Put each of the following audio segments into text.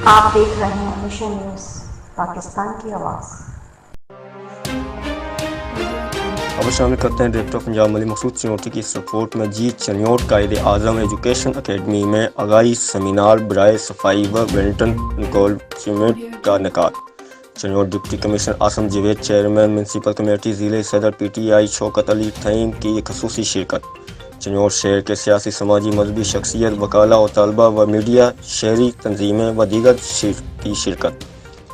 آپ دیکھ رہے ہیں مشن نیوز پاکستان کی آواز۔ اب شامل کرتے ہیں ڈائریکٹر پنجاب ملی مقصود چنوٹی کی اس رپورٹ میں۔ جی چنیوٹ قائد اعظم ایجوکیشن اکیڈمی میں آگاہی سیمینار برائے صفائی و ویلنٹن انکالجمنٹ کا انعقاد۔ Chiniot deputy commissioner Asim Javed, chairman municipal committee ضلع صدر P T I Shaukat Ali theme کی خصوصی شرکت۔ چنیوٹ شہر کے سیاسی، سماجی، مذہبی شخصیت، وکلاء و طلباء و میڈیا، شہری تنظیمیں و دیگر کی شرکت۔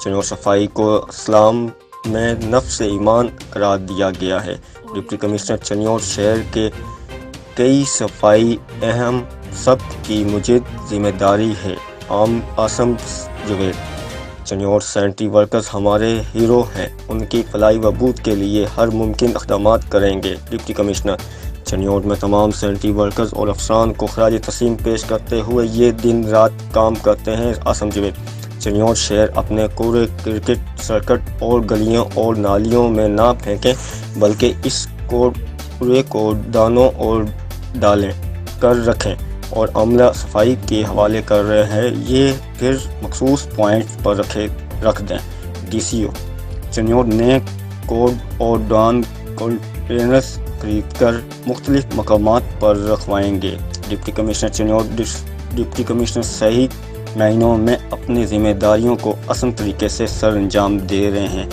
چنیوٹ صفائی کو اسلام میں نفس ایمان قرار دیا گیا ہے۔ ڈپٹی کمشنر چنیوٹ شہر کے کئی صفائی اہم سبق کی مجد ذمہ داری ہے۔ عاصم جاوید، چنیوٹ سینیٹری ورکرز ہمارے ہیرو ہیں، ان کی فلاح و بہبود کے لیے ہر ممکن اقدامات کریں گے۔ ڈپٹی کمشنر چنیوٹ میں تمام سینیٹری ورکرز اور افسران کو خراج تحسین پیش کرتے ہوئے یہ دن رات کام کرتے ہیں۔ عاصم جاوید، چنیوٹ شہر اپنے کوڑے کرکٹ سرکٹ اور گلیوں اور نالیوں میں نہ پھینکیں بلکہ اس کوڑے کو دانوں اور ڈالیں کر رکھیں اور عملہ صفائی کے حوالے کر رہے ہیں، یہ پھر مخصوص پوائنٹ پر رکھ دیں۔ ڈی سی او چنیوٹ نئے کوڑ اور ڈان کنٹینرز خرید کر مختلف مقامات پر رکھوائیں گے۔ Deputy commissioner Chiniot, deputy commissioner صحیح معنوں میں اپنی ذمہ داریوں کو احسن طریقے سے سر انجام دے رہے ہیں۔